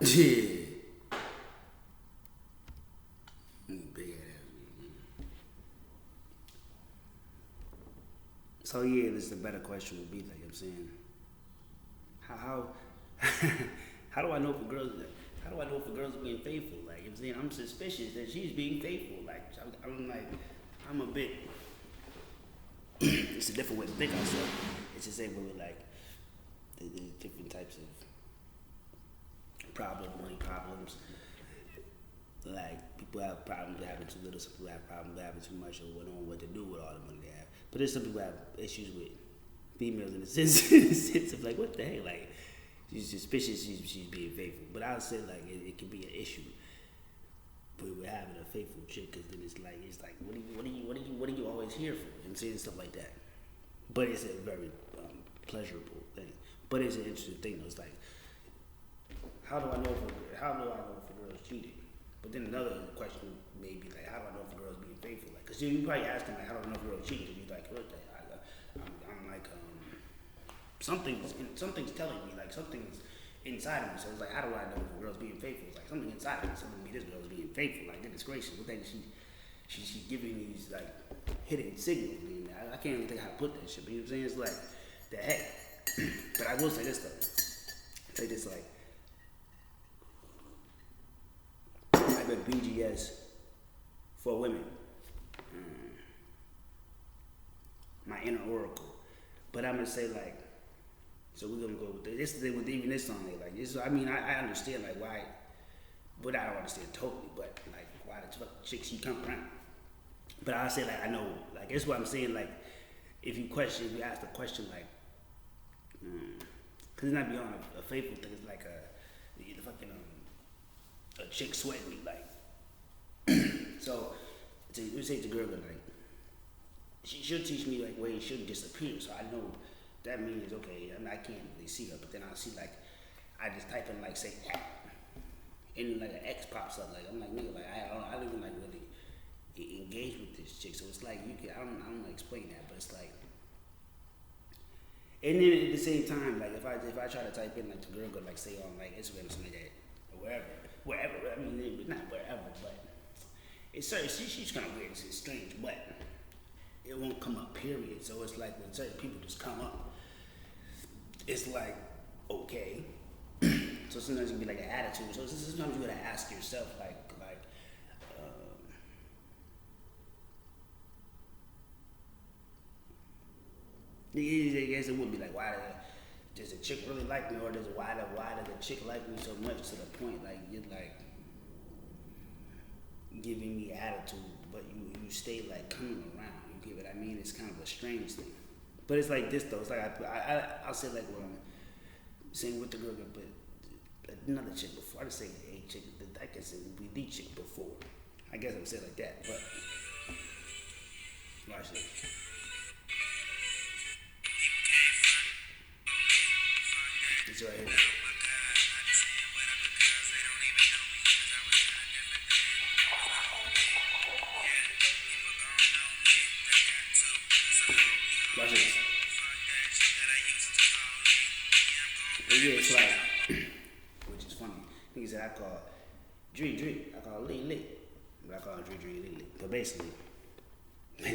Yeah. Big ass. So yeah, this is a better question would be like I'm saying, how how do I know if a girl's how do I know if a girl's being faithful? Like I'm saying, I'm suspicious that she's being faithful. Like I'm like I'm a bit. It's a different way to think ourselves. It's the same way with like there's different types of money problems. Like people have problems with having too little, some people have problems with having too much, or knowing what to do with all the money they have. But there's some people have issues with females in the sense, in the sense of like, what the heck, like she's suspicious she's being faithful. But I would say like it can be an issue with having a faithful chick, because then it's like what are you always here for? And saying stuff like that. But it's a very pleasurable thing. But it's an interesting thing though. It's like how do I know if a girl's cheating? But then another question may be like, how do I know if a girl's being faithful? Like, cause you probably asking like, how do I know if a girl's cheating? And you're like, what the hell? I'm like, something's telling me, like something's inside of me. So it's like, how do I know if a girl's being faithful? It's like something inside of me telling me this girl's being faithful. Like, goodness gracious, what the heck is she's giving these like hidden signals. And I can't even think how to put that shit. But you know what I'm saying? It's like the heck. But I will say this though. Say this like. Like a BGS for women. My inner oracle. But I'm gonna say like, so we're gonna go with this. With even this song, like this. I mean, I understand like why, but I don't understand totally. But like why the chick she come around. But I say like I know like that's what I'm saying. Like if you ask the question like, cause it's not beyond a faithful thing. It's like the fucking a chick sweating me like. So we say to girl like she should teach me like ways shouldn't disappear, so I know that means okay. I mean, I can't really see her, but then I see like I just type in like say and like an X pops up. Like I'm like nigga, like I don't even like really engage with this chick, so it's like you can I don't know explain that, but it's like. And then at the same time, like if I try to type in like the girl like say on like Instagram or something like that or wherever I mean not wherever, but it's certain she's kind of weird, it's strange, but it won't come up period. So it's like when certain people just come up, it's like okay. So sometimes it can be like an attitude. So sometimes you gotta ask yourself like I guess it would be like why does a chick really like me, or why does a chick like me so much to the point like you're like giving me attitude, but you stay like coming around. You get what I mean? It's kind of a strange thing, but it's like this though. It's like I'll say like when I'm saying with the girl, but another chick before. I just say a chick. I guess it would be the chick before. I guess I would say it like that, but watch this. It's right here. Watch this. But yeah, it's like, which is funny. Niggas said I call Dree, I call Lee, but I call Dree Lee. But basically, now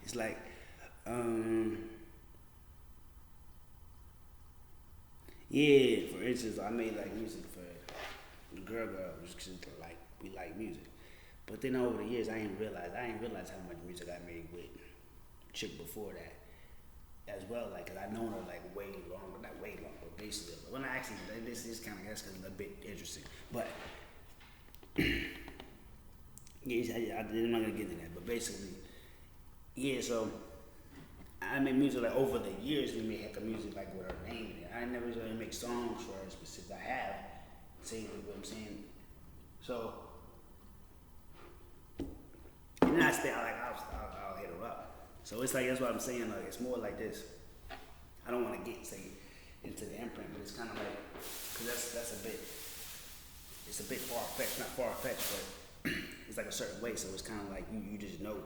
it's like, yeah. For instance, I made like music for the girl, just like we like music. But then over the years, I ain't realized how much music I made with chick before that as well. Like, cause I known her like way longer, not way longer, but basically. But when I actually, this is kind of that's a bit interesting. But yeah, I'm not gonna get into that. But basically, yeah. So I made music like over the years. We made heck of music like with her name in it. I never really make songs for her specific. I have, see what I'm saying. So. And then I stay out like I'll hit her up. So it's like that's what I'm saying. Like it's more like this. I don't want to get say into the imprint, but it's kind of like because that's a bit. It's a bit far fetched, not far fetched, but it's like a certain way. So it's kind of like you just know.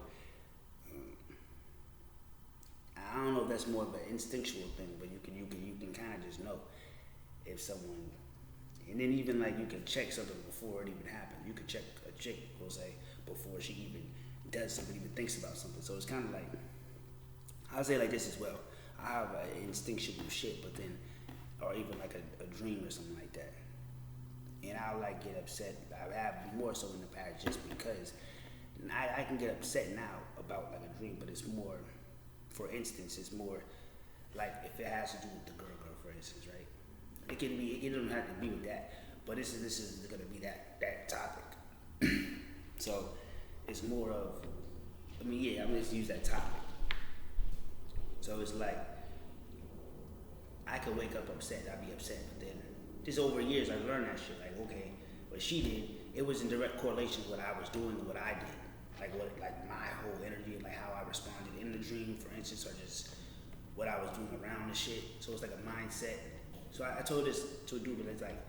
I don't know if that's more of an instinctual thing, but you can kind of just know if someone, and then even like you can check something before it even happens. You can check a chick, we'll say, before she even does something, even thinks about something. So it's kind of like, I'll say like this as well. I have an instinctual shit, but then, or even like a dream or something like that, and I'll like get upset. I have more so in the past just because I can get upset now about like a dream, but it's more, for instance, it's more like if it has to do with the girl, for instance, right? It can be, it doesn't have to be with that, but this is gonna be that topic. So it's more of, I mean, yeah, I'm gonna just use that topic. So it's like I could wake up upset, I'd be upset, but then just over years I've learned that shit. Like, okay, what she did, it was in direct correlation with what I was doing and what I did. Like my whole energy, like how I responded in the dream, for instance, or just what I was doing around the shit. So it's like a mindset. So I told this to a dude, but it's like,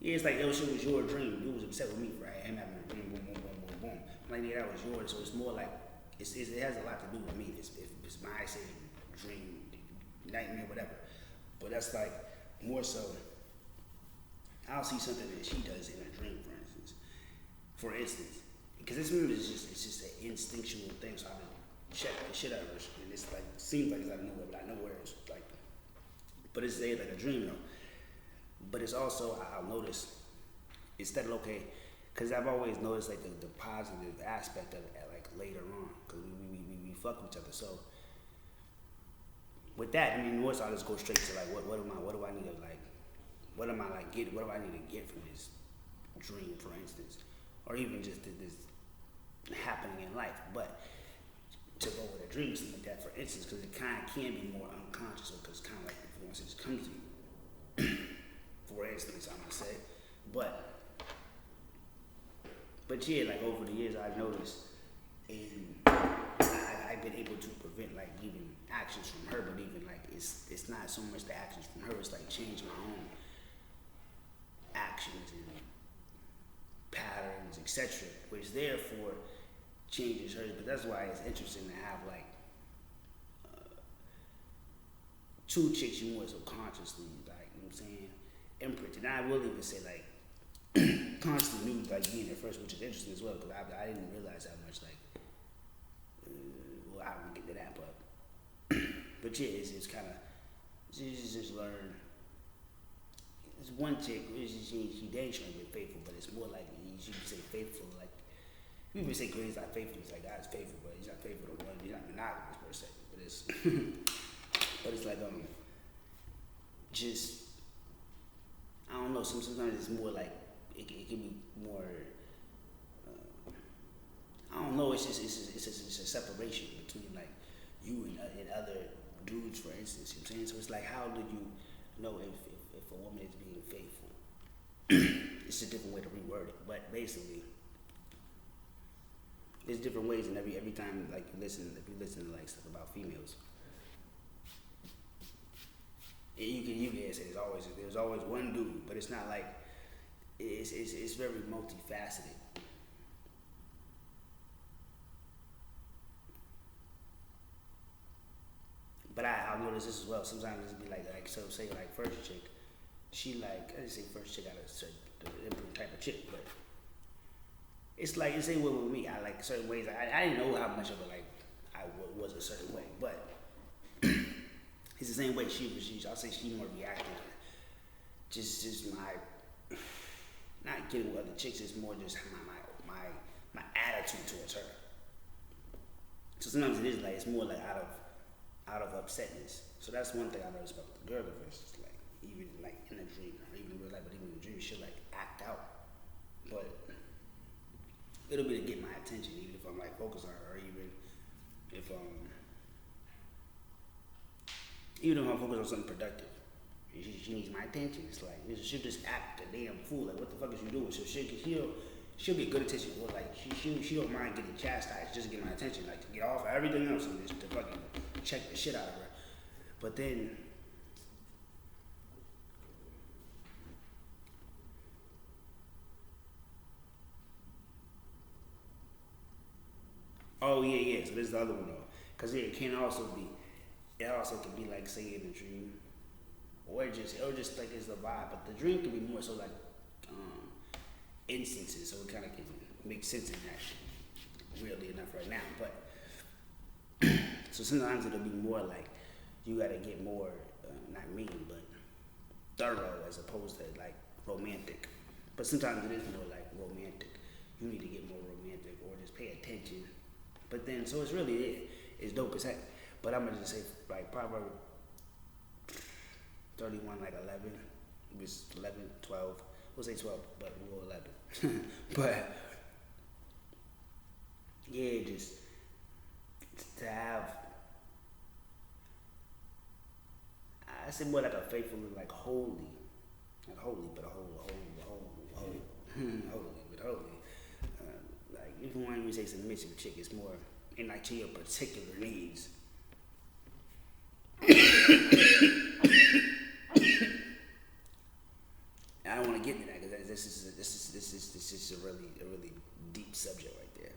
yeah, it's like, yo, shit was your dream. You was upset with me for him having a dream, boom, boom, boom, boom, boom. I'm like, yeah, that was yours. So it's more like, it has a lot to do with me. If it's my, say, dream, nightmare, whatever. But that's like, more so, I'll see something that she does in a dream, for instance, because this movie is just an instinctual thing. So I just check the shit out of her, and it's like, seems like it's out of nowhere, but I know where it's like, but it's like a dream though. But it's also, I'll notice, instead of, okay, because I've always noticed like the positive aspect of it like later on, because we fuck with each other. So with that, I mean, once I just go straight to like, what do I need to like, what am I like get, what do I need to get from this dream, for instance, or even just this happening in life. But to go with a dream, something like that, for instance, because it kind of can be more unconscious, because kind of like influences come to you. For instance, I'm gonna say, but yeah, like over the years, I've noticed, and I've been able to prevent like even actions from her, but even like it's not so much the actions from her, it's like change my own actions and patterns, etc., which therefore changes hers. But that's why it's interesting to have like two chicks you more subconsciously, like, you know what I'm saying, imprinted. And I will even say like constantly knew like being there first, which is interesting as well, because I didn't realize how much like well, I won't get to that, but yeah, it's kind of just learn. There's one chick, she dang trying to be faithful, but it's more like you can say faithful, like people say God is not faithful. It's like God's faithful, but He's not faithful to one. He's not monogamous per se, but it's but it's like just I don't know. Sometimes it's more like it can be more. I don't know. It's a separation between like you and other dudes, for instance. You know what I'm saying? So it's like, how do you know if a woman is being faithful? It's a different way to reword it, but basically, there's different ways, and every time like if you listen to like stuff about females, you can say there's always one dude, but it's not like it's very multifaceted. But I'll notice this as well. Sometimes it'll be like so say like first chick, she like I didn't say first chick, I got a certain different type of chick, but it's like it's same way with me. I like certain ways. I didn't know how much of it like I was a certain way, but it's the same way she was. I'll say she more reactive. Just my not getting with other chicks. It's more just my attitude towards her. So sometimes it is like it's more like out of upsetness. So that's one thing I noticed about the girl at first. It's like even like in a dream, or even in real life, but even in a dream, she'll like act out. But it'll be to get my attention, even if I'm like focused on her, or even if I'm focused on something productive. She needs my attention. It's like she'll just act a damn fool. Like, what the fuck is you doing? So she'll get good attention. Or like she don't mind getting chastised just to get my attention. Like to get off of everything else and just to fucking check the shit out of her. But then Oh yeah, yeah. So this is the other one though, because it can also be, it also can be like say in a dream, or just like it's a vibe. But the dream can be more so like um, instances, so it kind of can make sense in that. Weirdly enough, right now, but so sometimes it'll be more like you gotta get more, not mean, but thorough as opposed to like romantic. But sometimes it is more like romantic. You need to get more romantic or just pay attention. But then, so it's really it. It's dope as heck. But I'm gonna just say like Proverb 31, like 11. It was 11, 12. We'll say 12, but we'll 11. But yeah, just to have, I say more like a faithful, like holy, not holy, but a holy, holy, but holy. Like if you want me to say submissive chick, it's more in like to your particular needs. I don't want to get into that because this is a really deep subject right there.